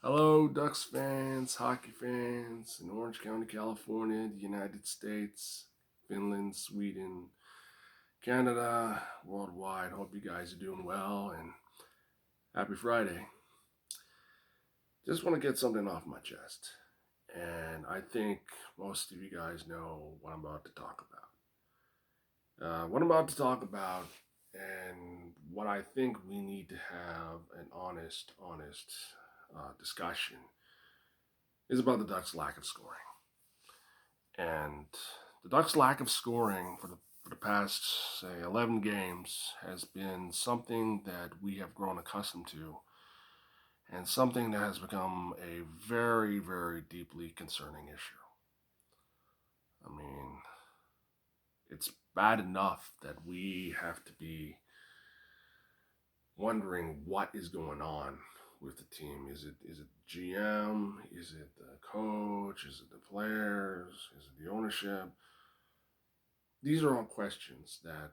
Hello, Ducks fans, hockey fans in Orange County, California, the United States, Finland, Sweden, Canada, worldwide. Hope you guys are doing well and happy Friday. Just want to get something off my chest. And I think most of you guys know what I'm about to talk about. What I'm about to talk about and what I think we need to have an honest discussion is about the Ducks' lack of scoring. And the Ducks' lack of scoring for the past, say, 11 games has been something that we have grown accustomed to and something that has become a very, very deeply concerning issue. I mean, it's bad enough that we have to be wondering what is going on with the team. Is it GM? Is it the coach? Is it the players? Is it the ownership? These are all questions that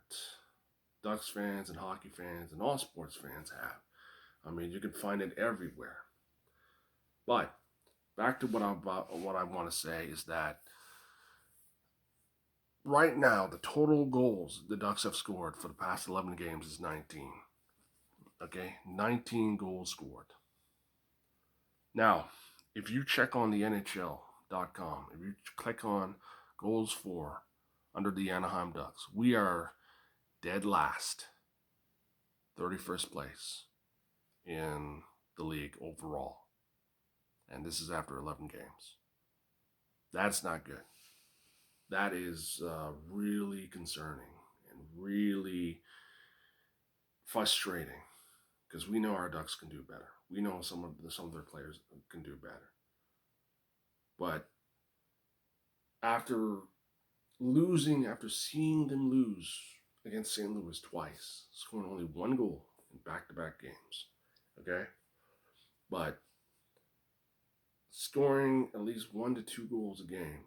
Ducks fans and hockey fans and all sports fans have. I mean, you can find it everywhere. But back to what I want to say is that right now the total goals the Ducks have scored for the past 11 games is 19. Okay, 19 goals scored. Now, if you check on the NHL.com, if you click on goals for under the Anaheim Ducks, we are dead last, 31st place in the league overall. And this is after 11 games. That's not good. That is really concerning and really frustrating because we know our Ducks can do better. We know some of their players can do better. But after after seeing them lose against St. Louis twice, scoring only one goal in back-to-back games, okay? But scoring at least 1 to 2 goals a game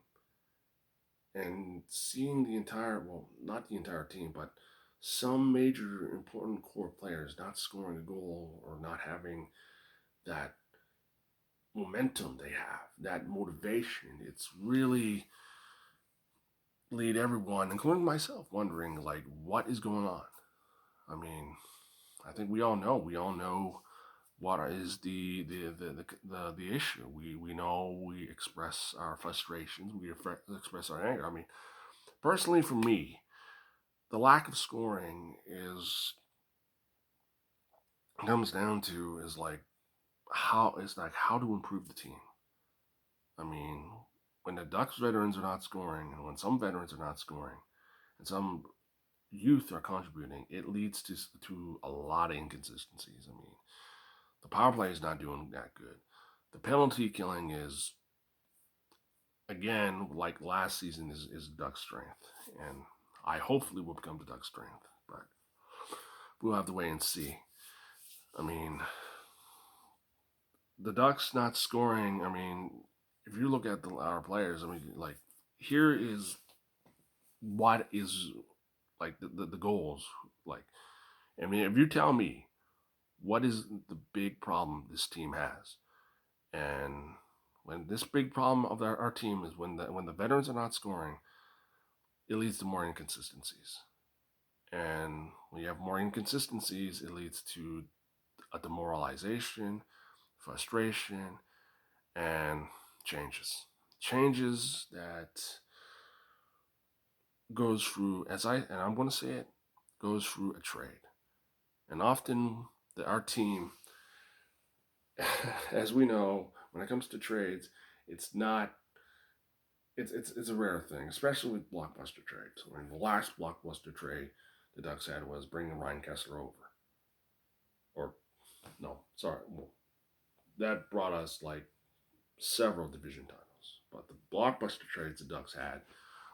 and seeing the entire, well, not the entire team, but some major important core players not scoring a goal or not having that momentum they have, that motivation, it's really lead everyone, including myself, wondering like what is going on. I mean, I think we all know. We all know what is the issue. We know we express our frustrations. We express our anger. I mean, personally, for me, the lack of scoring is comes down to is like how to improve the team. I mean, when the Ducks veterans are not scoring, and when some veterans are not scoring, and some youth are contributing, it leads to a lot of inconsistencies. I mean, the power play is not doing that good. The penalty killing is again like last season is Ducks' strength, and I hopefully will become the Ducks' strength, but we'll have to wait and see. I mean, the Ducks not scoring. I mean, if you look at our players, I mean, like here is what is like the goals. Like, I mean, if you tell me what is the big problem this team has, and when this big problem of our team is when the veterans are not scoring, it leads to more inconsistencies, and when you have more inconsistencies, it leads to a demoralization, frustration, and changes that goes through and I'm going to say it goes through a trade, and often our team, as we know, when it comes to trades, it's not it's a rare thing, especially with blockbuster trades. I mean, the last blockbuster trade the Ducks had was bringing Ryan Kessler over, or no, sorry, well, that brought us like several division titles. But the blockbuster trades the Ducks had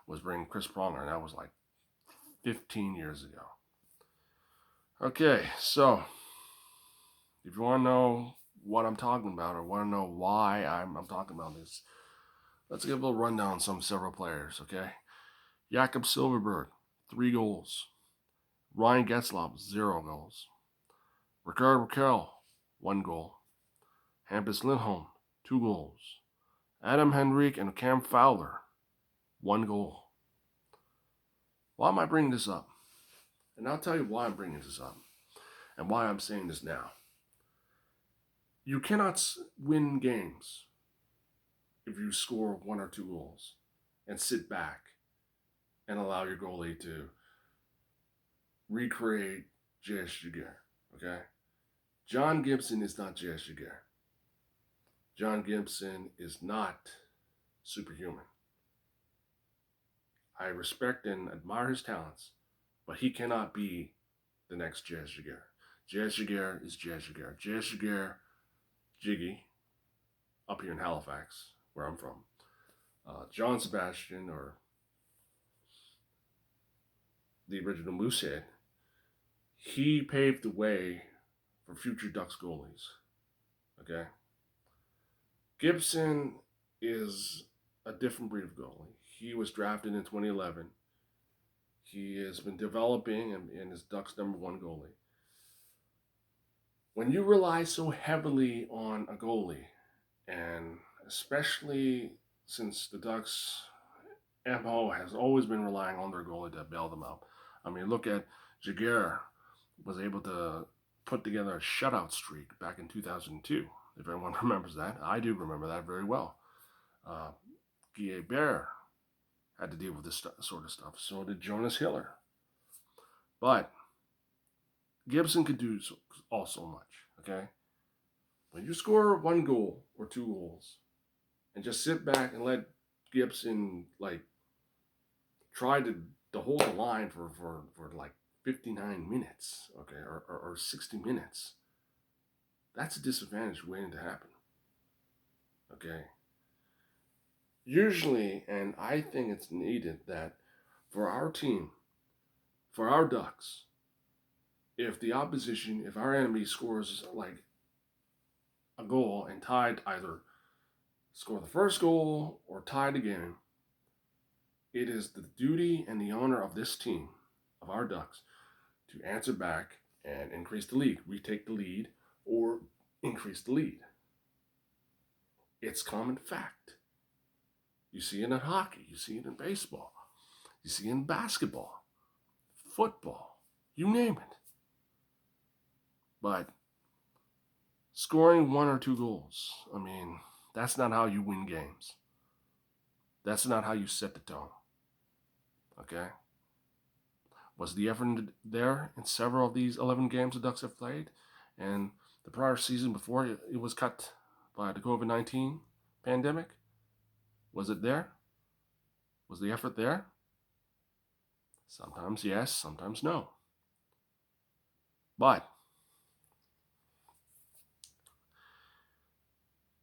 was bringing Chris Pronger, and that was like 15 years ago. Okay, so if you want to know what I'm talking about or want to know why I'm talking about this, let's give a little rundown on several players, okay? Jakob Silverberg, 3 goals. Ryan Getzlaf, 0 goals. Rickard Rakell, 1 goal. Hampus Lindholm, 2 goals. Adam Henrique and Cam Fowler, 1 goal. Why am I bringing this up? And I'll tell you why I'm bringing this up and why I'm saying this now. You cannot win games if you score 1 or 2 goals and sit back and allow your goalie to recreate J.S. Giguere, okay? John Gibson is not J.S. Giguere. John Gibson is not superhuman. I respect and admire his talents, but he cannot be the next J.S. Giguere. J.S. Giguere is J.S. Giguere. J.S. Giguere, Jiggy, up here in Halifax, where I'm from. John Sebastian, or the original Moosehead, he paved the way for future Ducks goalies. Okay? Gibson is a different breed of goalie. He was drafted in 2011. He has been developing and is Ducks' #1 goalie. When you rely so heavily on a goalie, and especially since the Ducks' MO has always been relying on their goalie to bail them out. I mean, look at Giguere was able to put together a shutout streak back in 2002. If everyone remembers that, I do remember that very well. Guy Bear had to deal with this sort of stuff. So did Jonas Hiller. But Gibson could do all so much, okay? When you score 1 goal or 2 goals and just sit back and let Gibson, try to hold the line for 59 minutes, okay, or 60 minutes, that's a disadvantage waiting to happen, okay? Usually, and I think it's needed, that for our team, for our Ducks, if our enemy scores a goal and either score the first goal or tie the game, it is the duty and the honor of this team, of our Ducks, to answer back and increase the lead, retake the lead, or increase the lead. It's common fact. You see it in hockey, you see it in baseball, you see it in basketball, football, you name it. But scoring 1 or 2 goals, I mean, that's not how you win games. That's not how you set the tone. Okay? Was the effort there in several of these 11 games the Ducks have played? And the prior season before it was cut by the COVID-19 pandemic? Was it there? Was the effort there? Sometimes yes, sometimes no. But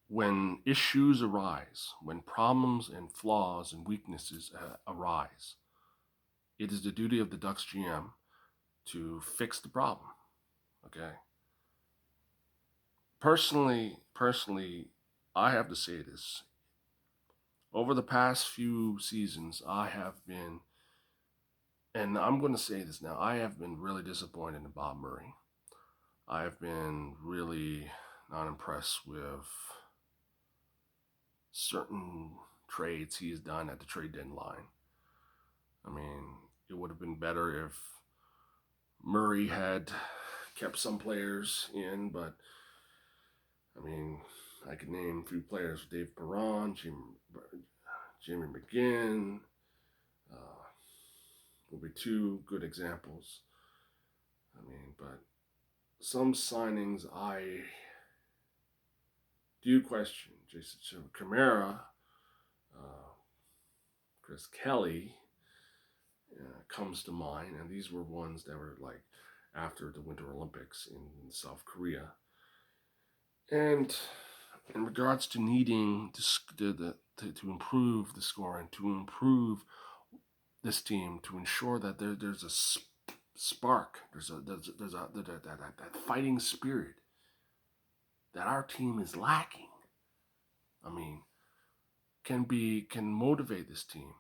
when issues arise, when problems and flaws and weaknesses arise, it is the duty of the Ducks GM to fix the problem, okay? Personally, I have to say this. Over the past few seasons, I have been, and I'm going to say this now, I have been really disappointed in Bob Murray. I have been really not impressed with certain trades he has done at the trade deadline. I mean, it would have been better if Murray had kept some players in, but I mean, I could name a few players: Dave Perron, Jimmy McGinn. Will be 2 good examples. I mean, but some signings I do question. Jason Camara, Chris Kelly comes to mind, and these were ones that were after the Winter Olympics in South Korea. And in regards to needing to improve the scoring, to improve this team, to ensure that there's a spark, there's that fighting spirit that our team is lacking. I mean, can motivate this team,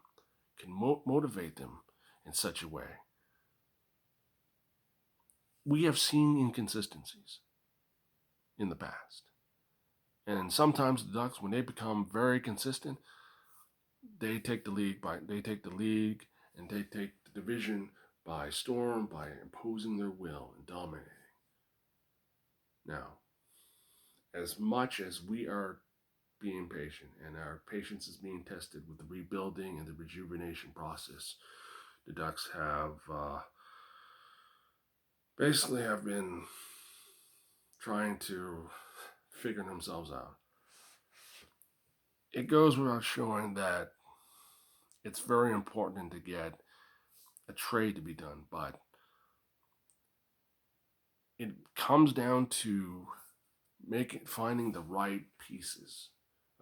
can motivate them in such a way. We have seen inconsistencies in the past. And sometimes the Ducks, when they become very consistent, they take the league and they take the division by storm by imposing their will and dominating. Now, as much as we are being patient and our patience is being tested with the rebuilding and the rejuvenation process, the Ducks have basically have been trying to figure themselves out. It goes without showing that it's very important to get a trade to be done, but it comes down to finding the right pieces.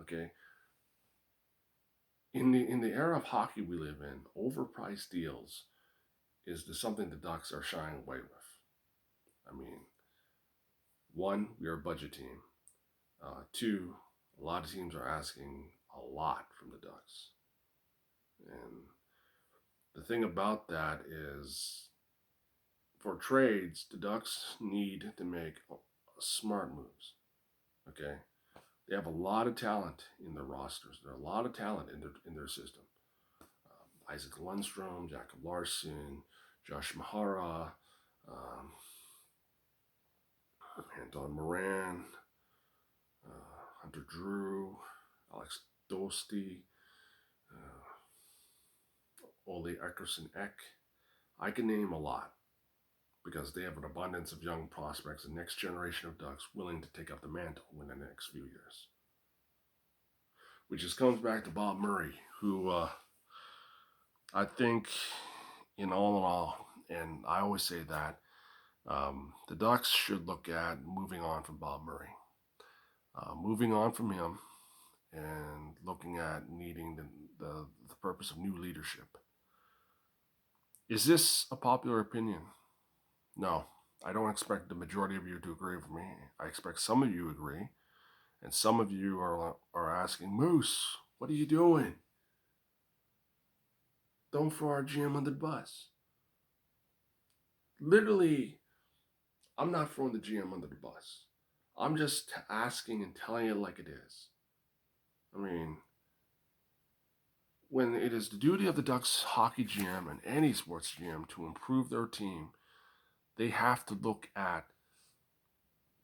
Okay, in the era of hockey we live in, overpriced deals is something the Ducks are shying away with. I mean, one, we are a budget team. Two, a lot of teams are asking a lot from the Ducks, and the thing about that is, for trades, the Ducks need to make smart moves. Okay, they have a lot of talent in their rosters. There's a lot of talent in their system. Isaac Lundstrom, Jacob Larson, Josh Mahara, um, Anton Moran, Hunter Drew, Alex Dosti, Ole Eckerson Eck. I can name a lot because they have an abundance of young prospects, the next generation of Ducks willing to take up the mantle in the next few years. Which just comes back to Bob Murray, who I think, in all, and I always say that, the Ducks should look at moving on from Bob Murray. Moving on from him and looking at needing the purpose of new leadership. Is this a popular opinion? No. I don't expect the majority of you to agree with me. I expect some of you agree, and some of you are asking, Moose, what are you doing? Don't throw our GM under the bus. Literally, I'm not throwing the GM under the bus. I'm just asking and telling it like it is. I mean, when it is the duty of the Ducks hockey GM and any sports GM to improve their team, they have to look at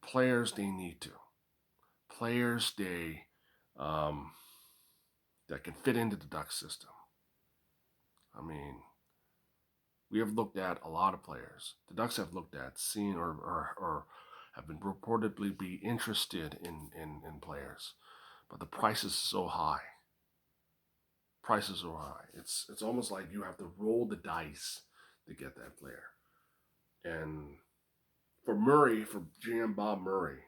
players they need to. Players that can fit into the Ducks system. I mean, we have looked at a lot of players. The Ducks have looked at, seen, or have been reportedly be interested in players. But the price is so high. Prices are high. It's almost like you have to roll the dice to get that player. And for GM Bob Murray,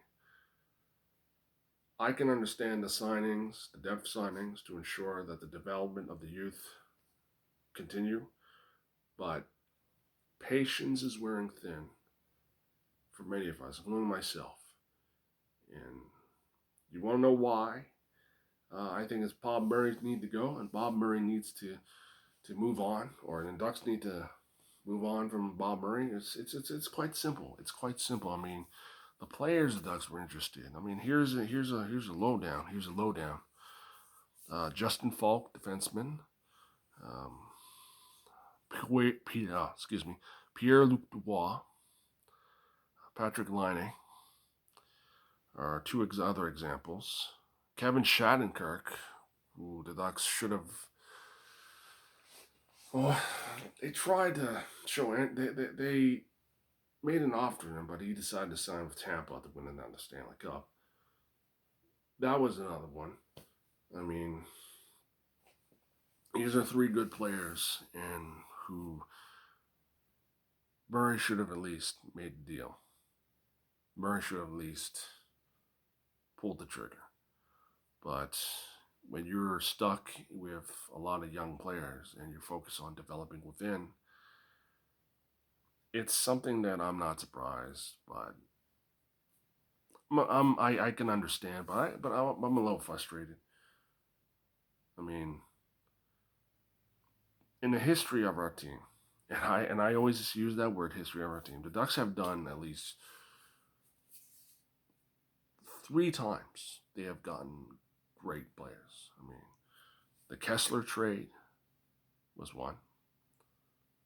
I can understand the signings, the depth signings, to ensure that the development of the youth continue, but patience is wearing thin for many of us, including myself. And you want to know why? I think it's Bob Murray need to go, and Bob Murray needs to move on, or the Ducks need to move on from Bob Murray. It's quite simple. It's quite simple. I mean, the players the Ducks were interested in. I mean, here's a lowdown. Here's a lowdown. Justin Falk, defenseman. Pierre-Luc Dubois, Patrick Laine are two other examples. Kevin Shattenkirk, who the Ducks should have. Well, they tried to show. They made an offer to him, but he decided to sign with Tampa to win another Stanley Cup. That was another one. I mean, these are three good players, and who Murray should have at least made the deal. Murray should have at least pulled the trigger. But when you're stuck with a lot of young players and you're focused on developing within, it's something that I'm not surprised, but I can understand, but I'm a little frustrated. I mean, in the history of our team, and I always use that word, history of our team, the Ducks have done at least 3 times they have gotten great players. I mean, the Kessler trade was one.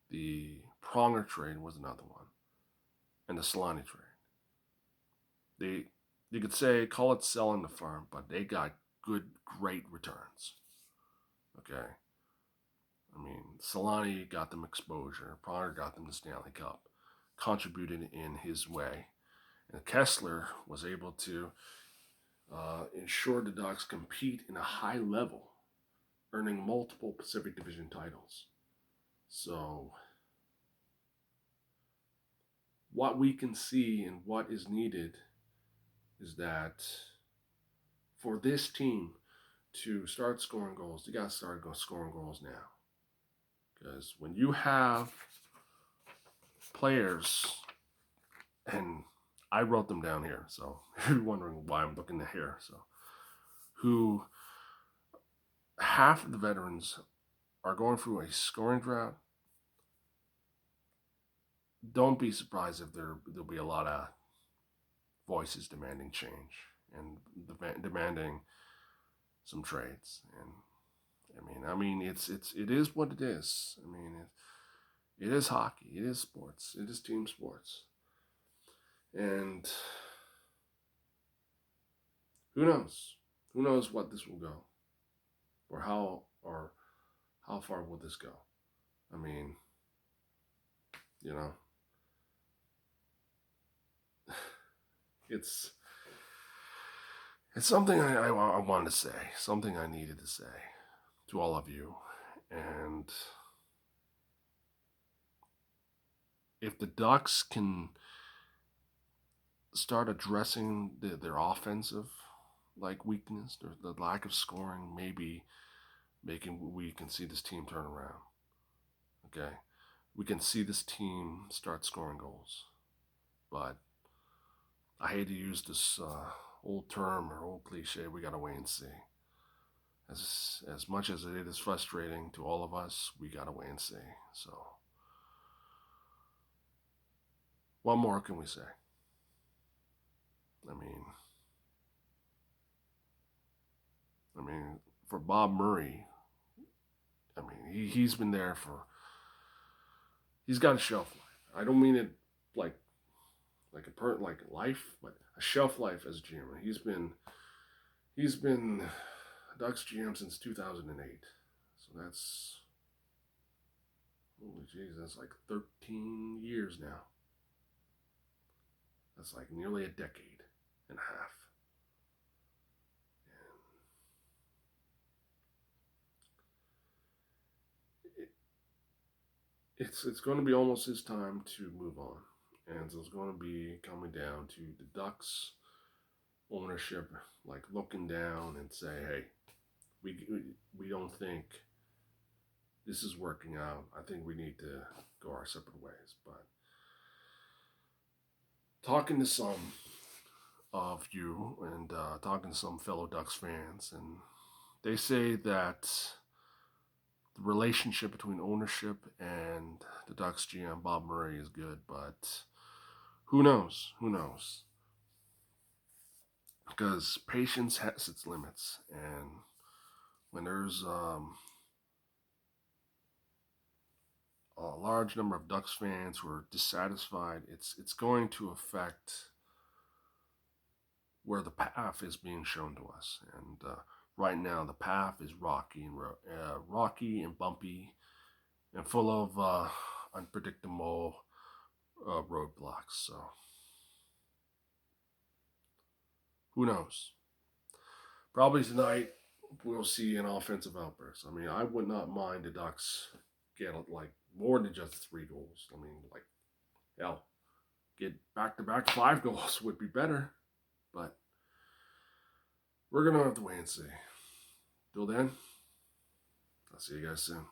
The Pronger trade was another one. And the Solani trade. You could say, call it selling the farm, but they got great returns. Okay? I mean, Solani got them exposure. Pronger got them the Stanley Cup. Contributed in his way. And Kessler was able to ensure the Ducks compete in a high level, earning multiple Pacific Division titles. So, what we can see and what is needed is that for this team to start scoring goals, you got to start scoring goals now. Because when you have players, and I wrote them down here, so if you're wondering why I'm looking at here, so who half of the veterans are going through a scoring drought, don't be surprised if there'll be a lot of voices demanding change and demanding some trades. And I mean, it is what it is. I mean, it is hockey. It is sports. It is team sports. And who knows? Who knows what this will go, or how far will this go? I mean, you know, it's something I wanted to say, something I needed to say to all of you. And if the Ducks can start addressing their offensive weakness, the lack of scoring, maybe we can see this team turn around. Okay, we can see this team start scoring goals. But I hate to use this old term or old cliche. We gotta wait and see. As much as it is frustrating to all of us, we gotta wait and see. So, what more can we say? I mean, for Bob Murray, I mean, he's been there he's got a shelf life. I don't mean it like life, but a shelf life as a GM. He's been a Ducks GM since 2008. So that's, holy jeez, that's like 13 years now. That's like nearly a decade and a half. It's going to be almost his time to move on. And so it's going to be coming down to the Ducks ownership, looking down and say, hey, we don't think this is working out. I think we need to go our separate ways. But talking to some of you and talking to some fellow Ducks fans, and they say that the relationship between ownership and the Ducks GM, Bob Murray, is good, but who knows? Who knows? Because patience has its limits, and when there's a large number of Ducks fans who are dissatisfied, it's going to affect where the path is being shown to us. And right now, the path is rocky and bumpy, and full of unpredictable roadblocks. So, who knows? Probably tonight we'll see an offensive outburst. I mean, I would not mind the Ducks get more than just 3 goals. I mean, hell, get back-to-back 5 goals would be better. But we're gonna have to wait and see. Till then, I'll see you guys soon.